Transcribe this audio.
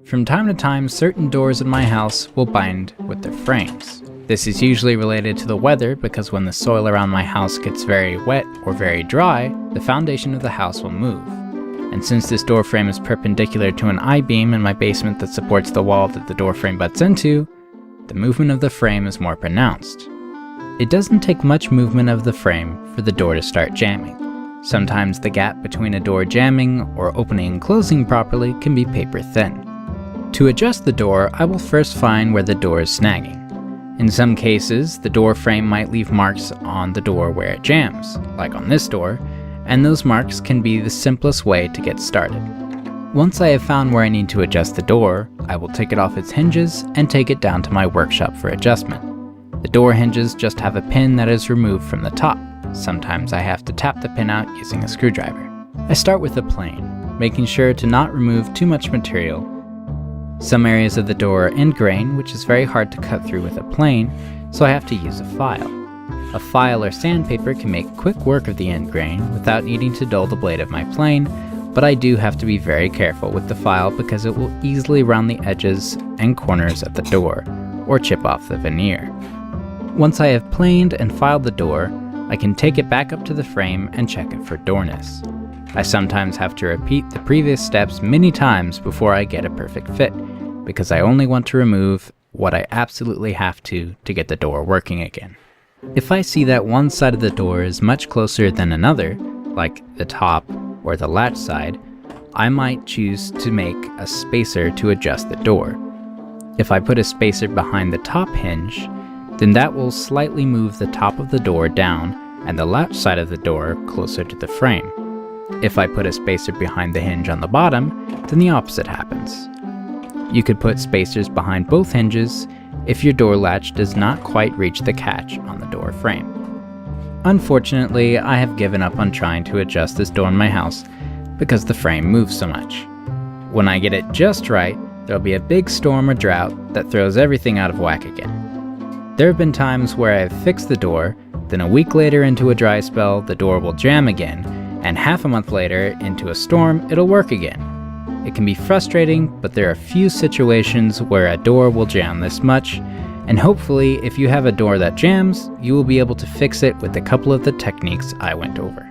From time to time, certain doors in my house will bind with their frames. This is usually related to the weather because when the soil around my house gets very wet or very dry, the foundation of the house will move. And since this door frame is perpendicular to an I-beam in my basement that supports the wall that the door frame butts into, the movement of the frame is more pronounced. It doesn't take much movement of the frame for the door to start jamming. Sometimes the gap between a door jamming or opening and closing properly can be paper thin. To adjust the door, I will first find where the door is snagging. In some cases, the door frame might leave marks on the door where it jams, like on this door, and those marks can be the simplest way to get started. Once I have found where I need to adjust the door, I will take it off its hinges and take it down to my workshop for adjustment. The door hinges just have a pin that is removed from the top. Sometimes I have to tap the pin out using a screwdriver. I start with a plane, making sure to not remove too much material. Some areas of the door are end grain, which is very hard to cut through with a plane, so I have to use a file. A file or sandpaper can make quick work of the end grain without needing to dull the blade of my plane, but I do have to be very careful with the file because it will easily round the edges and corners of the door, or chip off the veneer. Once I have planed and filed the door, I can take it back up to the frame and check it for doorness. I sometimes have to repeat the previous steps many times before I get a perfect fit, because I only want to remove what I absolutely have to get the door working again. If I see that one side of the door is much closer than another, like the top or the latch side, I might choose to make a spacer to adjust the door. If I put a spacer behind the top hinge, then that will slightly move the top of the door down and the latch side of the door closer to the frame. If I put a spacer behind the hinge on the bottom, then the opposite happens. You could put spacers behind both hinges if your door latch does not quite reach the catch on the door frame. Unfortunately, I have given up on trying to adjust this door in my house because the frame moves so much. When I get it just right, there'll be a big storm or drought that throws everything out of whack again. There have been times where I've fixed the door, then a week later into a dry spell, the door will jam again, and half a month later into a storm, it'll work again. It can be frustrating, but there are few situations where a door will jam this much, and hopefully if you have a door that jams, you will be able to fix it with a couple of the techniques I went over.